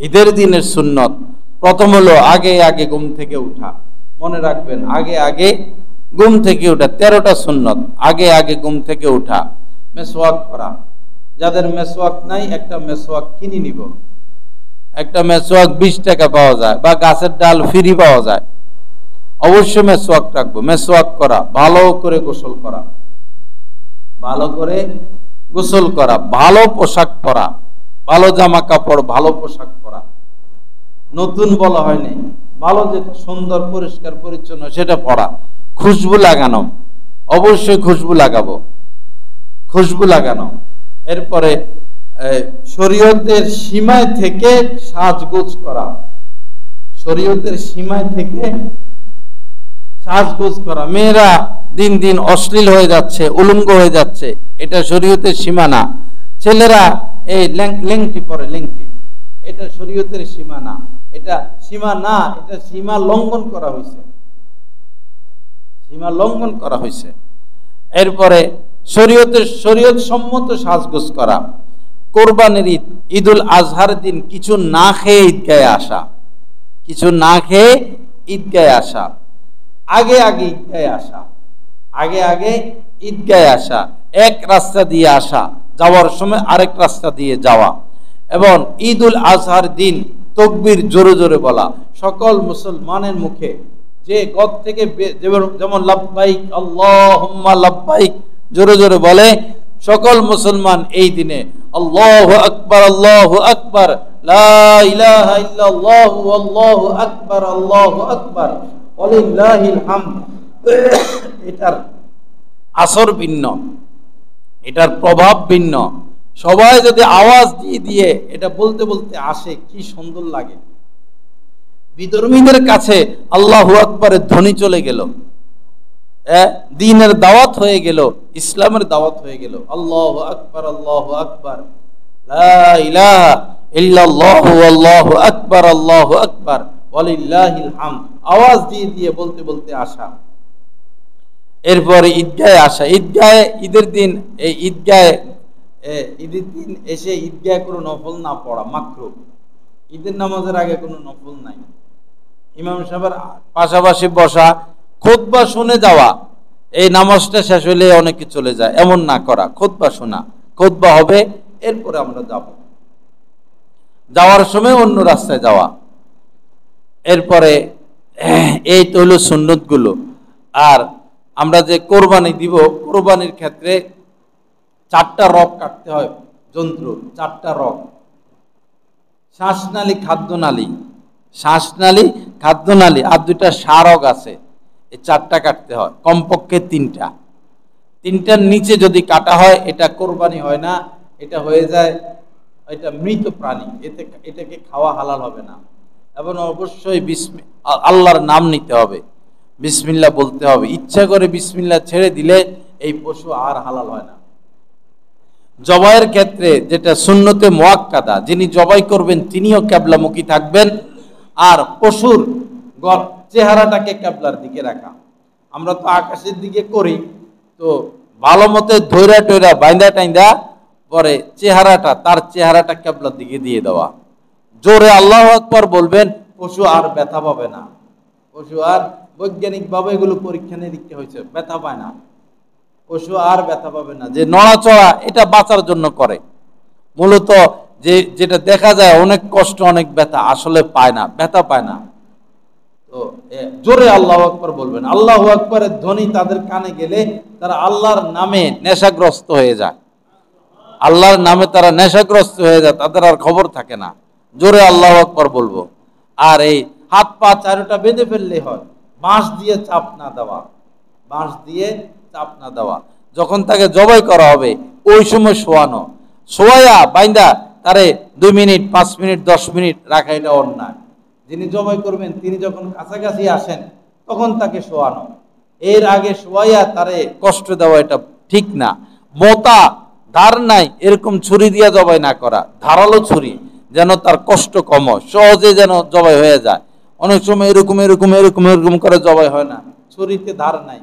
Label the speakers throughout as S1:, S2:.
S1: ঈদের দিনের সুন্নত প্রথম হলো আগে আগে ঘুম থেকে উঠা। মনে রাখবেন, আগে আগে ঘুম থেকে উঠা। 13টা সুন্নত। আগে আগে ঘুম থেকে উঠা, মেসওয়াক করা। যাদের মেসওয়াক নাই, একটা মেসওয়াক কিনে নিব। একটা মেসওয়াক 20 টাকা পাওয়া যায়, বা গাছের ডাল ফ্রি পাওয়া যায়। অবশ্যই মেসওয়াক রাখবো। মেসওয়াক করা, ভালো করে গোসল করা, ভালো করে গোসল করা, ভালো পোশাক পরা, ভালো জামা কাপড়, ভালো পোশাক পরা। নতুন বলা হয়নি, ভালো যেটা সুন্দর পরিষ্কার পরিচ্ছন্ন সেটা পরা। খুশবু লাগানো, অবশ্যই খুশবু লাগাবো, খুশবু লাগানো। এরপরে শরীয়তের সীমায় থেকে সাজগোজ করা, শরীয়তের সীমায় থেকে সাজগোজ করা। মেয়েরা দিন দিন অশ্লীল হয়ে যাচ্ছে, উলঙ্গ হয়ে যাচ্ছে, এটা শরীয়তের সীমা না। ছেলেরা এই লেংটি পরে, লেংটি, এটা শরীয়তের সীমা না। এটা সীমা না, এটা সীমা লঙ্ঘন করা হয়েছে, সীমা লঙ্ঘন করা হয়েছে। এরপরে শরীয়ত সম্মত সাজগোজ করা। কোরবানির ঈদ, ঈদুল আজহার দিন কিছু না খেয়ে ঈদগাহে আসা, কিছু না খেয়ে ঈদগাহে আসা, আগে আগে ঈদগাহে আসা, আগে আগে ঈদগাহে আসা, এক রাস্তা দিয়ে আসা, যাওয়ার সময় আরেক রাস্তা দিয়ে যাওয়া। এবং ঈদুল আজহার দিন তাকবীর জোরে জোরে বলা, সকল মুসলমানের মুখে। যে ঘর থেকে যেমন লাব্বাইক আল্লাহুম্মা লাব্বাইক জোরে জোরে বলে, সকল মুসলমান এই দিনে আল্লাহু আকবার, আল্লাহু আকবার, লা ইলাহা ইল্লাল্লাহু আল্লাহু আকবার, আল্লাহু আকবার, ওয়ালিল্লাহিল হামদ। এটার আসর ভিন্ন, এটার প্রভাব ভিন্ন। সবাই যদি আওয়াজ দিয়ে দিয়ে এটা বলতে বলতে আসে, কি সুন্দর লাগে। বিধর্মীদের কাছে আল্লাহু আকবারের ধ্বনি চলে গেল, দ্বীনের দাওয়াত হয়ে গেল, ইসলামের দাওয়াত হয়ে গেল। আল্লাহু আকবার, আল্লাহু আকবার, লা ইলাহা ইল্লাল্লাহু আল্লাহু আকবার, আল্লাহু আকবার, ওয়ালিল্লাহিল হামদ। আওয়াজ দিয়ে দিয়ে বলতে বলতে আসা। এরপরে ঈদগাহে আসা। ঈদগাহে ঈদের দিন, এই ঈদগাহে ঈদের দিন এসে ঈদগাহে কোনো নফল না পড়া মাকরুহ। ঈদের নামাজের আগে কোনো নফল নাই। ইমাম সাহেবের পাশাপাশি বসা, খুতবা শুনে যাওয়া, এই নামাজটা শেষ হলে অনেকে চলে যায়, এমন না করা। খুতবা শোনা, খুতবা হবে, এরপরে আমরা যাব। যাওয়ার সময় অন্য রাস্তায় যাওয়া। এরপরে এই তো হলো সুন্নতগুলো। আর আমরা যে কোরবানি দিব, কোরবানির ক্ষেত্রে 4টা রগ কাটতে হয় জন্তু, 4টা রগ। শ্বাসনালী, খাদ্যনালী, শ্বাসনালী, খাদ্যনালী, আর 2টা সারগ আছে। এই 4টা কাটতে হয়, কমপক্ষে 3টা। 3টার নিচে যদি কাটা হয় এটা কোরবানি হয় না, এটা হয়ে যায়, এটা মৃত প্রাণী, এটাকে খাওয়া হালাল হবে না। এবং অবশ্যই আল্লাহর নাম নিতে হবে, বিসমিল্লাহ বলতে হবে। ইচ্ছা করে বিসমিল্লাহ ছেড়ে দিলে এই পশু আর হালাল হয় না। জবাইয়ের ক্ষেত্রে যেটা সুন্নতে মুআক্কাদা, যিনি জবাই করবেন তিনিও কিবলামুখী থাকবেন, আর পশুর চেহারাটাকে কিবলার দিকে রাখা। আমরা তো আকাশের দিকে করি, তো ভালো মতো ধৈরা টৈরা বাইন্দা টাইন্দা পরে চেহারাটা, তার চেহারাটা কিবলার দিকে দিয়ে দেওয়া। জোরে আল্লাহু আকবার বলবেন, পশু আর ব্যথা পাবে না। পশু আর, বৈজ্ঞানিকভাবে এগুলো পরীক্ষা নিরীক্ষা হয়েছে, ব্যথা পায় না। পশু আর ব্যথা পাবে না। যে নড়াচড়া, এটা বাঁচার জন্য করে মূলত। যেটা দেখা যায় অনেক কষ্ট, অনেক ব্যথা, আসলে পায় না, ব্যথা পায় না। তো জোরে আল্লাহু আকবার বলবেন। আল্লাহু আকবারের ধ্বনি তাদের কানে গেলে তারা আল্লাহর নামে নেশাগ্রস্ত হয়ে যায়, আল্লাহর নামে তারা নেশাগ্রস্ত হয়ে যায়, তাদের আর খবর থাকে না। জোরে আল্লাহু আকবার বলবো। আর এই হাত পা 4টা বেঁধে ফেললে হয়, বাঁশ দিয়ে চাপ না দেওয়া, বাঁশ দিয়ে চাপ না দেওয়া। যখন তাকে জবাই করা হবে ওই সময় শোয়ানো, শোয়া বাইন্দা তারে 2 মিনিট, 5 মিনিট, 10 মিনিট রাখা, এটা অন্যায়। যিনি জবাই করবেন তিনি যখন কাছাকাছি আসেন তখন তাকে শোয়ানো, এর আগে শোয়াইয়া তারে কষ্ট দেওয়া এটা ঠিক না। মোটা ধার নাই এরকম ছুরি দিয়া জবাই না করা, ধারালো ছুরি, যেন তার কষ্ট কম হয়, সহজে যেন জবাই হয়ে যায়। অনেক সময় এরকম এরকম এরকম এরকম করে জবাই হয় না, ছুরিতে ধার নাই।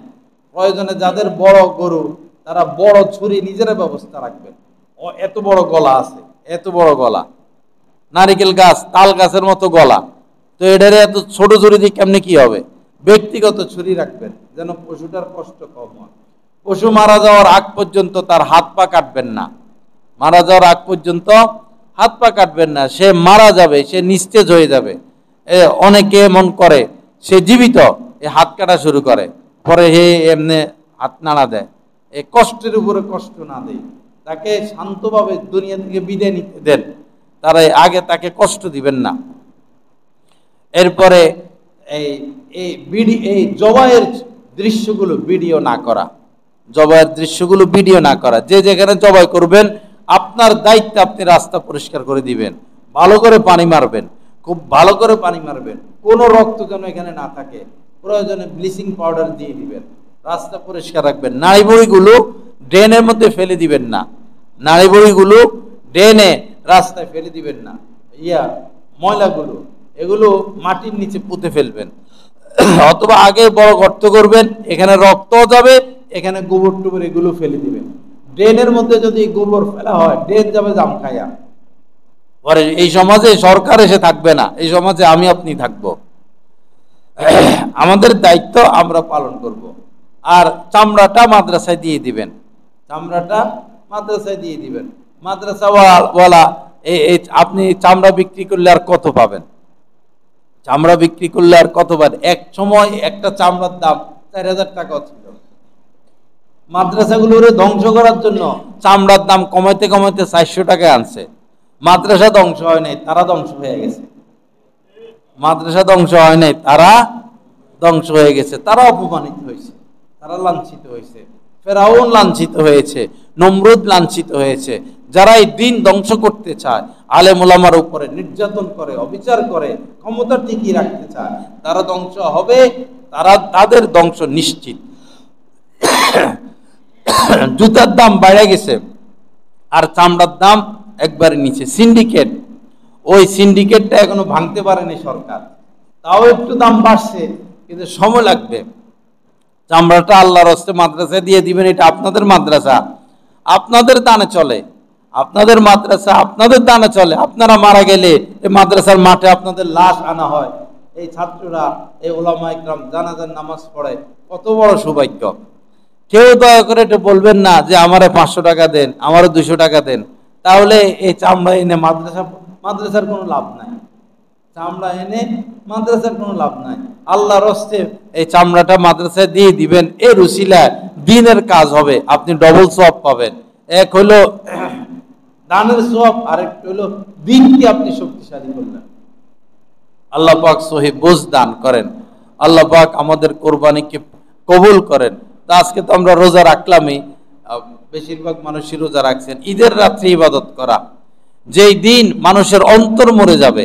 S1: প্রয়োজনে যাদের বড় গরু তারা বড় ছুরি নিজেরা ব্যবস্থা রাখবেন। এত বড় গলা আছে, এত বড় গলা, নারিকেল গাছ তাল গাছের মতো গলা, তো এটারে এত ছোট ছুরি দিয়ে কেমনে কি হবে? ব্যক্তিগত ছুরি রাখবেন যেন পশুটার কষ্ট কম হয়। পশু মারা যাওয়ার আগ পর্যন্ত তার হাত পা কাটবেন না, মারা যাওয়ার আগ পর্যন্ত হাত পা কাটবেন না। সে মারা যাবে, সে নিস্তেজ হয়ে যাবে। অনেকে মন করে সে জীবিত, এ হাত কাটা শুরু করে, পরে হে এমনি হাত নাড়া দেয়। এই কষ্টের উপরে কষ্ট না দেয়, তাকে শান্তভাবে দুনিয়া থেকে বিদায় নিতে দেন, তারা আগে তাকে কষ্ট দিবেন না। এরপরে এই এই জবাইয়ের দৃশ্যগুলো ভিডিও না করা, জবাইয়ের দৃশ্যগুলো ভিডিও না করা। যে যেখানে জবাই করবেন আপনার দায়িত্ব, আপনি রাস্তা পরিষ্কার করে দিবেন, ভালো করে পানি মারবেন, খুব ভালো করে পানি মারবেন, কোনো রক্ত যেন এখানে না থাকে, প্রয়োজনে ব্লিচিং পাউডার দিয়ে দিবেন, রাস্তা পরিষ্কার রাখবেন। নাড়ি বড়িগুলো ড্রেনের মধ্যে ফেলে দিবেন না, নাড়ি বড়িগুলো ড্রেনে রাস্তায় ফেলে দিবেন না, ময়লাগুলো এগুলো মাটির নিচে পুঁতে ফেলবেন, অথবা আগে বড় গর্ত করবেন, এখানে রক্ত যাবে, এখানে গোবর টুবর এগুলো ফেলে দিবেন। ড্রেনের মধ্যে যদি গোবর ফেলা হয় ড্রেন যাবে জাম খায়া, পরে এই সমাজে সরকার এসে থাকবে না, এই সমাজে আমি আপনি থাকব। আমাদের দায়িত্ব আমরা পালন করব। আর চামড়াটা মাদ্রাসায় দিয়ে দিবেন, চামড়াটা মাদ্রাসায় দিয়ে দিবেন। মাদ্রাসা ওয়ালা আপনি চামড়া বিক্রি করলে আর কত পাবেন? চামড়া বিক্রি করলে আর কত পাবেন? এক সময় একটা চামড়ার দাম 4000 টাকা ছিল। মাদ্রাসাগুলোর ধ্বংস করার জন্য চামড়ার দাম কমাইতে কমাইতে 400 টাকায় আনছে। মাদ্রাসা ধ্বংস হয় নাই, তারা ধ্বংস হয়ে গেছে। মাদ্রাসা ধ্বংস হয় নাই, তারা ধ্বংস হয়ে গেছে। তারা অপমানিত হয়েছে, তারা লাঞ্ছিত হয়েছে, ফেরাউন লাঞ্ছিত হয়েছে, নমরুদ লাঞ্ছিত হয়েছে। যারা এই দিন ধ্বংস করতে চায়, আলেম ওলামার উপরে নির্যাতন করে, অবিচার করে, ক্ষমতা টিকিয়ে রাখতে চায়, তারা ধ্বংস হবে, তাদের ধ্বংস নিশ্চিত। জুতার দাম বেড়ে গেছে আর চামড়ার দাম একবারে নিচে। সিন্ডিকেট, ওই সিন্ডিকেটটা এখনো ভাঙতে পারেনি সরকার, তাও একটু দাম বাড়ছে, কিন্তু সময় লাগবে। চামড়াটা আল্লাহর হস্তে মাদ্রাসায় দিয়ে দিবেন, এটা আপনাদের মাদ্রাসা, আপনাদের দানে চলে, আপনাদের মাদ্রাসা আপনাদের দানে চলে। আপনারা মারা গেলে এই মাদ্রাসার মাঠে আপনাদের লাশ আনা হয়, এই ছাত্ররা, এই ওলামা ইকরাম জানাজার নামাজ পড়ে, কত বড় সৌভাগ্য। কেউ দয়া করে এটা বলবেন না যে আমারে 500 টাকা দেন, আমারও 200 টাকা দেন, তাহলে এই চামড়া এনে মাদ্রাসার কোনো লাভ নাই, চামড়া এনে মাদ্রাসার কোনো লাভ নাই। আল্লাহর হস্তে এই চামড়াটা মাদ্রাসায় দিয়ে দিবেন, এর উসিলায় দ্বীনের কাজ হবে, আপনি ডবল সওয়াব পাবেন। এক হলো দানের সওয়াব, আরেকটা হলো দ্বীনকে আপনি শক্তিশালী করলেন। আল্লাহ পাক সহি বুঝ দান করেন, আল্লাহ পাক আমাদের কোরবানিকে কবুল করেন। তা আজকে তো আমরা রোজা রাখলামই, বেশিরভাগ মানুষই রোজা রাখছেন। ঈদের রাত্রে ইবাদত করা, যেই দিন মানুষের অন্তর মরে যাবে,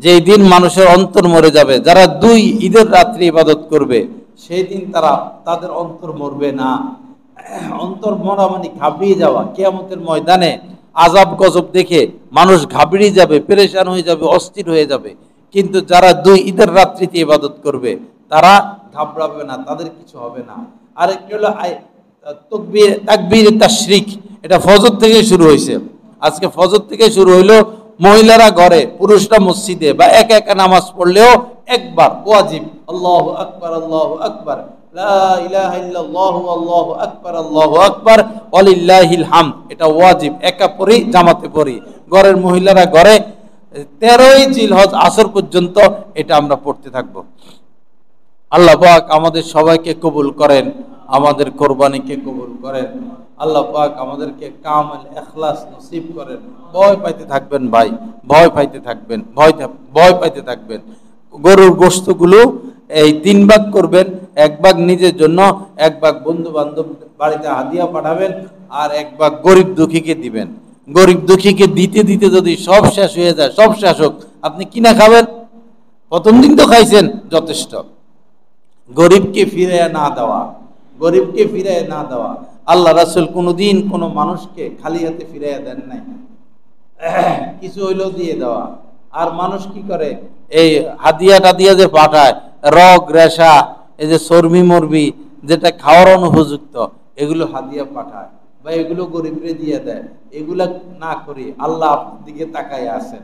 S1: যেই দিন মানুষের অন্তর মরে যাবে, যারা 2 ঈদের রাত্রে ইবাদত করবে, সেই দিন তাদের অন্তর মরবে না। অন্তর মরা মানে ঘাবড়িয়ে যাওয়া। কিয়ামতের ময়দানে আযাব গজব দেখে মানুষ ঘাবড়িয়ে যাবে, পেরেশান হয়ে যাবে, অস্থির হয়ে যাবে। কিন্তু যারা 2 ঈদের রাত্রিতে ইবাদত করবে তারা ঘাবড়াবে না, তাদের কিছু হবে না। আরেকটি হলো তাকবীর তাশরিক, এটা ফজর থেকে শুরু হয়েছে। আজকে ফজর থেকে শুরু হইলো, মহিলারা ঘরে, পুরুষরা মসজিদে বা একা একা নামাজ পড়লেও একবার ওয়াজিব আল্লাহু আকবার, আল্লাহু আকবার, লা ইলাহা ইল্লাল্লাহু, আল্লাহু আকবার, আল্লাহু আকবার, ওয়ালিল্লাহিল হামদ, এটা ওয়াজিব। একা পড়ি, জামাতে পড়ি, ঘরের মহিলারা ঘরে 13ই জিলহজ আসর পর্যন্ত এটা আমরা পড়তে থাকবো। আল্লাহ পাক আমাদের সবাইকে কবুল করেন, আমাদের কোরবানিকে কবুল করেন। আল্লাহ পাক আমাদেরকে কামেল ইখলাস নসিব করেন। ভয় পাইতে থাকবেন ভাই, ভয় পাইতে থাকবেন, ভয় পাইতে থাকবেন। গরুর গোশতগুলো এই 3 ভাগ করবেন, 1 ভাগ নিজের জন্য, 1 ভাগ বন্ধু বান্ধব বাড়িতে হাদিয়া পাঠাবেন, আর 1 ভাগ গরিব দুঃখীকে দিবেন। গরিব দুঃখীকে দিতে দিতে যদি সব শেষ হয়ে যায়, সব শেষ হোক, আপনি কিনা খাবেন? প্রথম দিন তো খাইছেন, যথেষ্ট। গরিবকে ফিরিয়ে না দেওয়া, গরিবকে ফিরিয়ে না দেওয়া। আল্লাহ রাসূল কোনোদিন কোনো মানুষকে খালি হাতে ফিরিয়ে দেন নাই, কিছু হইলেও দিয়ে দেওয়া। আর মানুষ কি করে, এই হাদিয়া টাদিয়া যে পাঠায়, রগ রেশা, এই যে চর্বি মরবি যেটা খাওয়ার অনুপযুক্ত, এগুলো হাদিয়া পাঠায়। বা এগুলো গরিবরে দিয়ে দেয়, এগুলা না করি আল্লাহ আপনার দিকে তাকায় আছেন,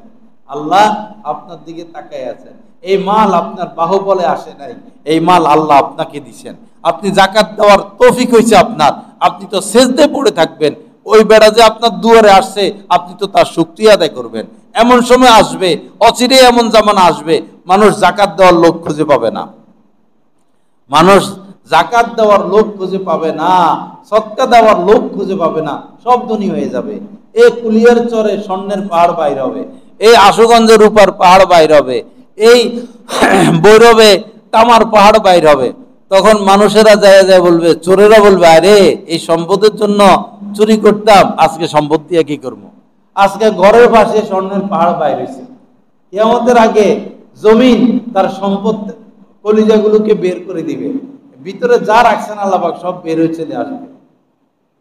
S1: আল্লাহ আপনার দিকে তাকায় আছেন। এই মাল আপনার বাহুবলে আসে নাই, এই মাল আল্লাহ আপনাকে দিছেন। আপনি জাকাত দেওয়ার তৌফিক হয়েছে আপনার, আপনি তো সেজদে পড়ে থাকবেন। ওই বেড়া যে আপনার দুয়ারে আসছে, আপনি তো তার শুকরিয়া আদায় করবেন। এমন সময় আসবে, অচিরে এমন জামানা আসবে, মানুষ জাকাত দেওয়ার লোক খুঁজে পাবে না, মানুষ জাকাত দেওয়ার লোক খুঁজে পাবে না, সদকা দেওয়ার লোক খুঁজে পাবে না, সব ধনী হয়ে যাবে। এই কুলিয়ার চরে স্বর্ণের পাহাড় বাইর হবে, এই আশুগঞ্জের রূপার পাহাড় বাইর হবে, এই বৈরবে তামার পাহাড় বাইর হবে। তখন মানুষেরা যায় যায় বলবে, চোরেরা বলবে, আরে এই সম্পদের জন্য চুরি করতাম, আজকে সম্পদ দিয়ে কি করবো? আজকে ঘরের পাশে স্বর্ণের পাহাড় বাইর হয়েছে। কিয়ামতের আগে জমিন তার সম্পদ কলিজাগুলোকে বের করে দিবে, ভিতরে যা রাখছেন আল্লাহ পাক সব বের হয়ে চলে আসবে।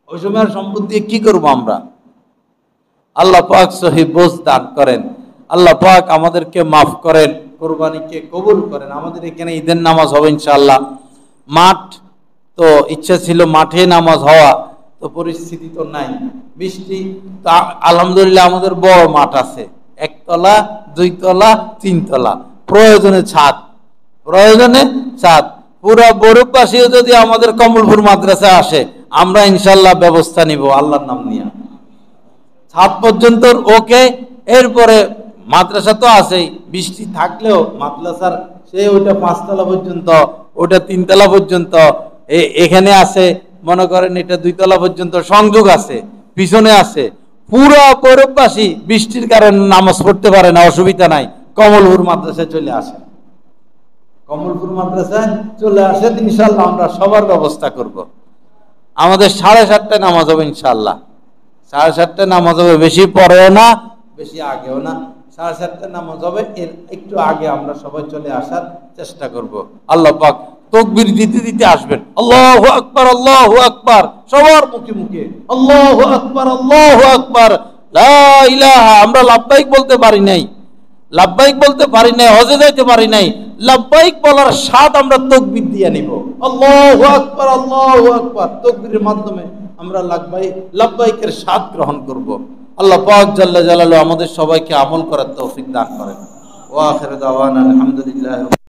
S1: ওই সময় সম্পদ দিয়ে কি করবো আমরা? আল্লাহ পাক সহি বোঝ দান করেন, আল্লাহ পাক আমাদেরকে মাফ করেন, কোরবানিকে কবুল করেন। আমাদের এখানে ঈদের নামাজ হবে ইনশাআল্লাহ। মাঠ তো ইচ্ছা ছিল মাঠে নামাজ হওয়া, তো পরিস্থিতি তো নাই, বৃষ্টি তো। আলহামদুলিল্লাহ আমাদের বড় মাঠ আছে, 1 তলা 2 তলা 3 তলা, প্রয়োজনে ছাদ, প্রয়োজনে ছাদ। পুরা বরুপাশীও যদি আমাদের কমলপুর মাদ্রাসা আসে, আমরা ইনশাল্লাহ ব্যবস্থা নিব আল্লাহর নাম নিয়ে। ছাদ পর্যন্ত ওকে, এরপরে মাদ্রাসা তো আছেই, বৃষ্টি থাকলেও মাদ্রাসার সে ওইটা 5 তলা পর্যন্ত, ওটা 3 তলা পর্যন্ত, এখানে আছে মনে করেন এটা 2 তলা পর্যন্ত সংযোগ আছে, পিছনে আছে। পুরো বরফবাসী বৃষ্টির কারণে নামাজ পড়তে পারে না, অসুবিধা নাই, কমলপুর মাদ্রাসায় চলে আসে, কমলপুর মাদ্রাসায় চলে আসে। ইনশাল্লাহ আমরা সবার ব্যবস্থা করব। আমাদের 7:30টায় নামাজ হবে ইনশাল্লাহ, 7:30টায় নামাজ হবে, বেশি পরেও না বেশি আগেও না, 7:30টায় নামাজ হবে। এর একটু আগে আমরা সবাই চলে আসার চেষ্টা করব। আল্লাহ পাক তাকবীর দিতে দিতে আসবেন, আল্লাহু আকবার আল্লাহু আকবার, সবার মুখে মুখে আল্লাহু আকবার আল্লাহু আকবার, লা ইলাহা। আমরা লাব্বাইক বলতে পারি নাই, লাব্বাইক বলতে পারি নাই, হজে যাইতে পারি নাই, লাব্বাইক বলার স্বাদ আমরা তাকবীর দিয়ে নিব। আল্লাহু আকবার আল্লাহু আকবার, তাকবীরের মাধ্যমে আমরা লাব্বাইকের স্বাদ গ্রহণ করব। আল্লাহ পাক জাল্লা জালালু আমাদের সবাইকে আমল করার তৌফিক দান করেন। ওয়া আখিরু দাওয়ানা আলহামদুলিল্লাহ।